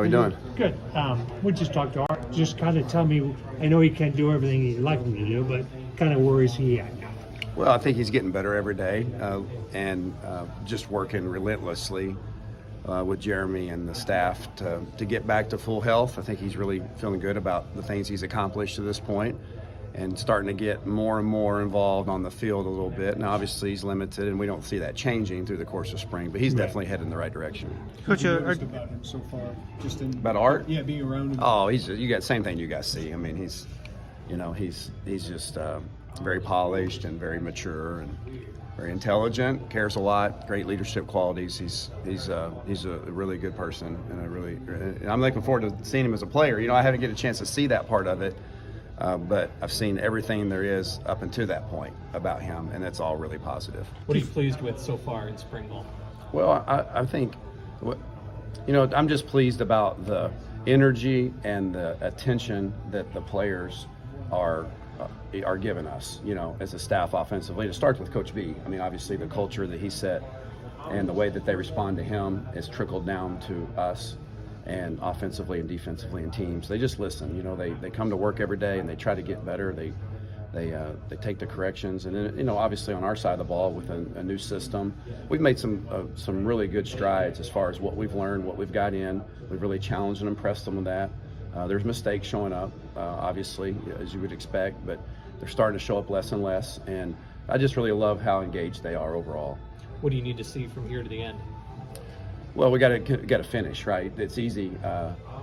How we doing? Good. We just talked to Art. Just kind of tell me, I know he can't do everything he'd like him to do, but kind of where is he at now? Well, I think he's getting better every day and just working relentlessly with Jeremy and the staff to get back to full health. I think he's really feeling good about the things he's accomplished to this point and starting to get more and more involved on the field a little bit. Now, obviously, he's limited, and we don't see that changing through the course of spring, but he's definitely heading in the right direction. Coach, about him so far, just in About Art? Yeah, being around him. Oh, you got same thing you guys see. I mean, he's just very polished and very mature and very intelligent. Cares a lot. Great leadership qualities. He's a really good person, and I'm looking forward to seeing him as a player. You know, I haven't get a chance to see that part of it, but I've seen everything there is up until that point about him, and it's all really positive. What are you pleased with so far in spring ball? Well, I think, I'm just pleased about the energy and the attention that the players are giving us, as a staff offensively. It starts with Coach B. I mean, obviously the culture that he set and the way that they respond to him is trickled down to us, and offensively and defensively and teams. They just listen. They come to work every day and they try to get better. They take the corrections, and then, obviously on our side of the ball with a new system, we've made some really good strides as far as what we've learned, what we've got in. We've really challenged and impressed them with that. There's mistakes showing up, obviously, as you would expect, but they're starting to show up less and less, and I just really love how engaged they are overall. What do you need to see from here to the end? Well, we got to finish, right? It's easy.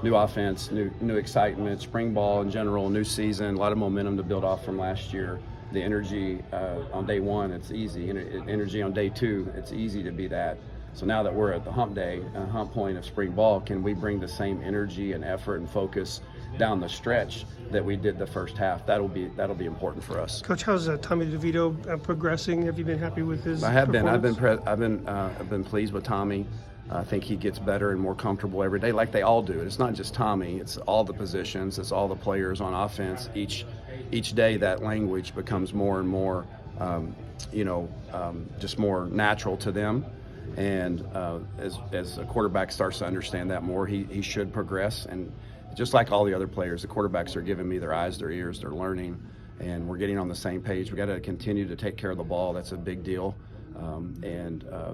New offense, new excitement, spring ball in general, new season, a lot of momentum to build off from last year. The energy on day one, it's easy. Energy on day two, it's easy to be that. So now that we're at the hump point of spring ball, can we bring the same energy and effort and focus down the stretch that we did the first half? That'll be important for us. Coach, how's Tommy DeVito progressing? Have you been happy with his? I have been. I've performance? been pleased with Tommy. I think he gets better and more comfortable every day, like they all do. It's not just Tommy; it's all the positions, it's all the players on offense. Each day, that language becomes more and more, just more natural to them. And as a quarterback starts to understand that more, he should progress. And just like all the other players, the quarterbacks are giving me their eyes, their ears, they're learning, and we're getting on the same page. We got to continue to take care of the ball. That's a big deal.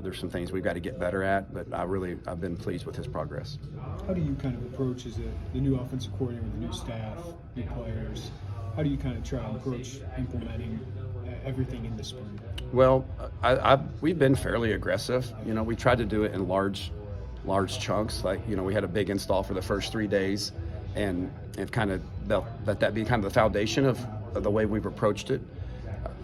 There's some things we've got to get better at, but I've been pleased with his progress. How do you kind of approach the new offensive coordinator with the new staff, new players? How do you kind of try and approach implementing everything in the spring? Well, we've been fairly aggressive. We tried to do it in large chunks. Like, we had a big install for the first 3 days, and kind of let that be kind of the foundation of the way we've approached it.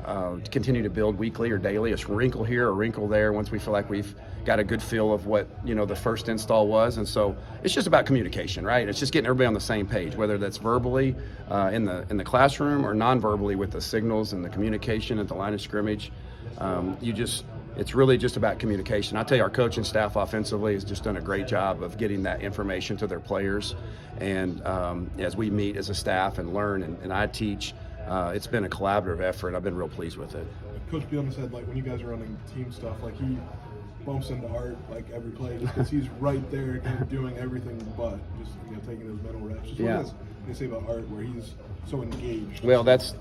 To continue to build weekly or daily, a wrinkle here, a wrinkle there, once we feel like we've got a good feel of what the first install was. And so it's just about communication, right? It's just getting everybody on the same page, whether that's verbally in the classroom or non-verbally with the signals and the communication at the line of scrimmage. It's really just about communication. I tell you, our coaching staff offensively has just done a great job of getting that information to their players. And as we meet as a staff and learn and I teach, it's been a collaborative effort. I've been real pleased with it. Coach Bielema said, when you guys are running team stuff, he bumps into Art every play just because he's right there kind of doing everything but just taking those mental reps. Just what you say about Art where he's so engaged? Well, that's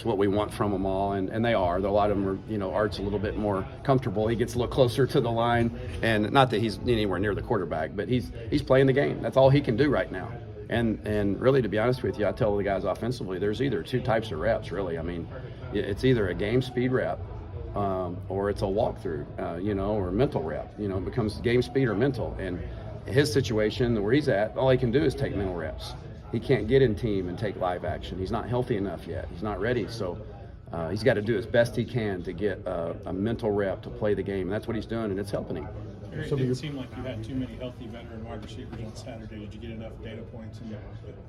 what we want from them all, and they are. A lot of them are, Art's a little bit more comfortable. He gets a little closer to the line, and not that he's anywhere near the quarterback, but he's playing the game. That's all he can do right now. And really, to be honest with you, I tell the guys offensively, there's either two types of reps, really. I mean, it's either a game speed rep or it's a walkthrough, or a mental rep. It becomes game speed or mental. And his situation, where he's at, all he can do is take mental reps. He can't get in team and take live action. He's not healthy enough yet. He's not ready. So he's got to do as best he can to get a mental rep to play the game. And that's what he's doing, and it's helping him. It didn't seem like you had too many healthy veteran wide receivers on Saturday. Did you get enough data points in the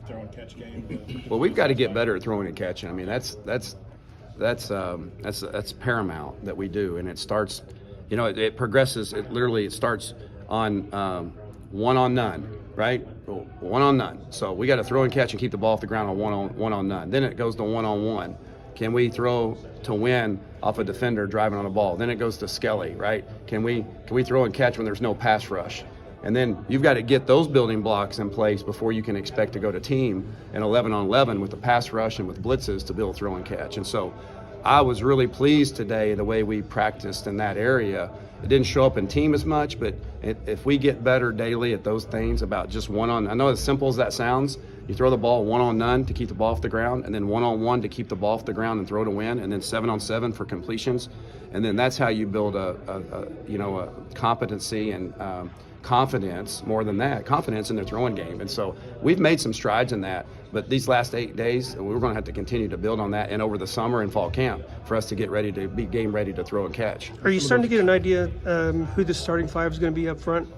throw and catch game? Well, we've got to get better at throwing and catching. I mean, that's paramount that we do, and it starts. It progresses. It starts on one on none, right? One on none. So we got to throw and catch and keep the ball off the ground on one on none. Then it goes to one on one. Can we throw to win off a defender driving on a ball? Then it goes to Skelly, right? Can we throw and catch when there's no pass rush? And then you've got to get those building blocks in place before you can expect to go to team in 11-on-11 with the pass rush and with blitzes to build throw and catch. And so I was really pleased today the way we practiced in that area. It didn't show up in team as much, but if we get better daily at those things about just I know as simple as that sounds, you throw the ball 1-on-none to keep the ball off the ground, and then 1-on-1 to keep the ball off the ground and throw to win, and then 7-on-7 for completions. And then that's how you build a competency and confidence, more than that, confidence in their throwing game. And so we've made some strides in that, but these last 8 days, we're going to have to continue to build on that and over the summer and fall camp for us to get ready to be game ready to throw and catch. Are you starting to get an idea who the starting five is going to be up front?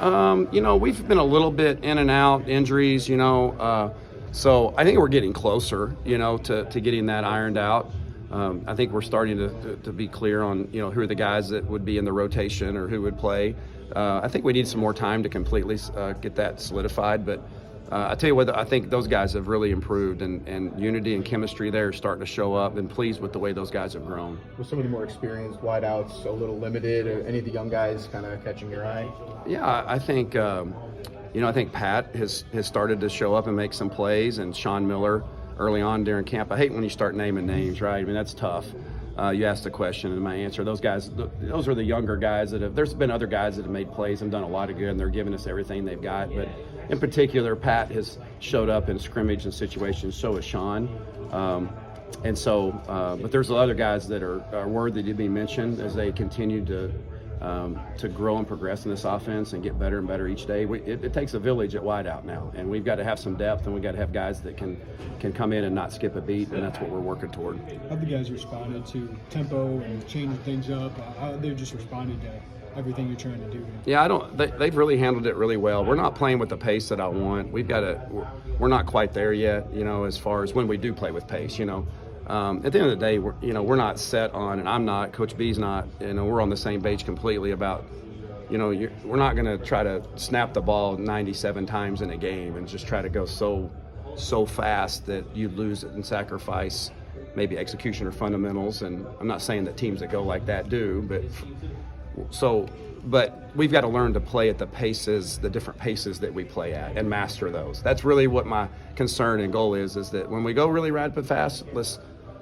We've been a little bit in and out, injuries, so I think we're getting closer, to getting that ironed out. I think we're starting to be clear on, who are the guys that would be in the rotation or who would play. I think we need some more time to completely get that solidified, but I tell you what, I think those guys have really improved, and unity and chemistry there are starting to show up, and pleased with the way those guys have grown. With some of the more experienced wideouts a little limited, or any of the young guys kind of catching your eye? Yeah, I think, I think Pat has started to show up and make some plays, and Sean Miller early on during camp. I hate when you start naming names, right? I mean, that's tough. You asked the question, and my answer, those guys, those are the younger guys there's been other guys that have made plays and done a lot of good, and they're giving us everything they've got. But in particular, Pat has showed up in scrimmage and situations, so has Sean. But there's other guys that are worthy to be mentioned as they continue to grow and progress in this offense and get better and better each day. It takes a village at wideout now, and we've got to have some depth, and we've got to have guys that can come in and not skip a beat, and that's what we're working toward. How have the guys responded to tempo and changing things up? How they've just responded to everything you're trying to do? Yeah, they've really handled it really well. We're not playing with the pace that I want. We're not quite there yet, as far as when we do play with pace, At the end of the day, we're not set on, and I'm not, Coach B's not, we're on the same page completely about, we're not going to try to snap the ball 97 times in a game and just try to go so fast that you lose it and sacrifice maybe execution or fundamentals. And I'm not saying that teams that go like that do, but we've got to learn to play at the different paces that we play at, and master those. That's really what my concern and goal is that when we go really rapid fast,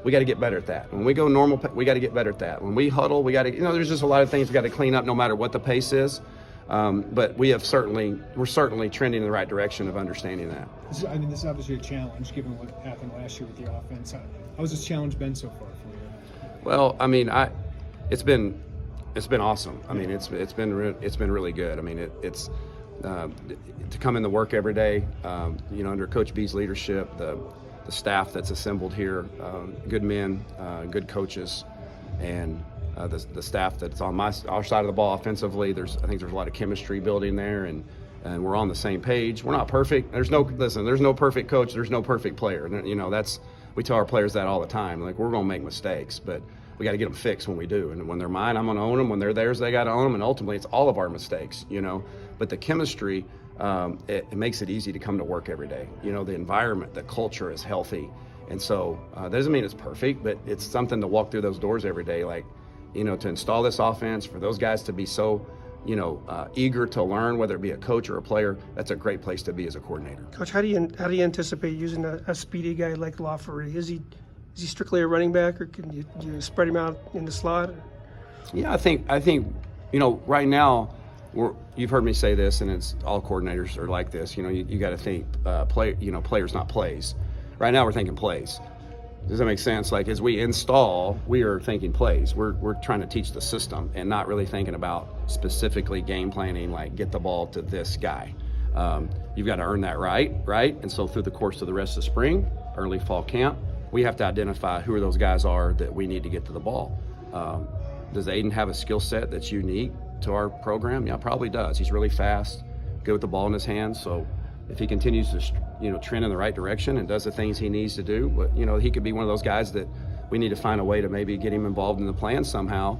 we got to get better at that. When we go normal, we got to get better at that. When we huddle, we got to, there's just a lot of things we got to clean up no matter what the pace is. But we're certainly trending in the right direction of understanding that. This is obviously a challenge given what happened last year with the offense. How has this challenge been so far for you? Well, it's been awesome. It's been really good. It's to come into work every day, under Coach B's leadership, the staff that's assembled here, good men, good coaches, and the staff that's on our side of the ball offensively. I think there's a lot of chemistry building there, and we're on the same page. We're not perfect. There's no perfect coach. There's no perfect player. We tell our players that all the time. Like, we're going to make mistakes, but we got to get them fixed when we do. And when they're mine, I'm going to own them. When they're theirs, they got to own them. And ultimately, it's all of our mistakes, But the chemistry, it makes it easy to come to work every day. The environment, the culture is healthy. And so that doesn't mean it's perfect, but it's something to walk through those doors every day. To install this offense, for those guys to be so, eager to learn, whether it be a coach or a player, that's a great place to be as a coordinator. Coach, how do you anticipate using a speedy guy like Lafferty? Is he strictly a running back, or can you spread him out in the slot? Yeah, I think right now you've heard me say this, and it's all coordinators are like this. You got to think players, not plays. Right now we're thinking plays. Does that make sense? Like, as we install, we are thinking plays. We're trying to teach the system and not really thinking about specifically game planning, like get the ball to this guy. You've got to earn that right? And so through the course of the rest of spring, early fall camp, we have to identify who those guys are that we need to get to the ball. Does Aiden have a skill set that's unique to our program? Yeah, probably does. He's really fast, good with the ball in his hands. So if he continues to trend in the right direction and does the things he needs to do, he could be one of those guys that we need to find a way to maybe get him involved in the plan somehow,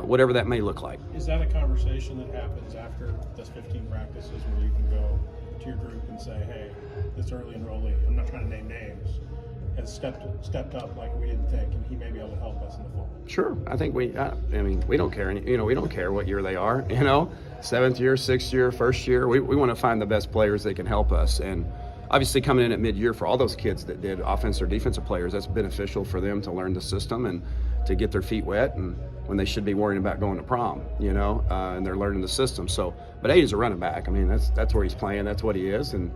whatever that may look like. Is that a conversation that happens after those 15 practices where you can go to your group and say, hey, this early enrollee, I'm not trying to name names, has stepped up like we didn't think, and he may be able to help us in the fall. Sure, I think we don't care. We don't care what year they are. 7th year, 6th year, 1st year. We want to find the best players that can help us. And obviously, coming in at mid-year for all those kids that did offensive or defensive players, that's beneficial for them to learn the system and to get their feet wet. And when they should be worrying about going to prom, and they're learning the system. So, but Aiden's a running back. I mean, that's where he's playing. That's what he is, and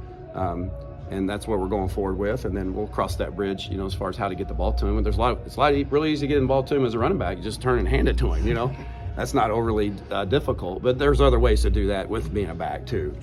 that's what we're going forward with. And then we'll cross that bridge, as far as how to get the ball to him. And it's really easy getting the ball to him as a running back. You just turn and hand it to him. That's not overly difficult. But there's other ways to do that with being a back too.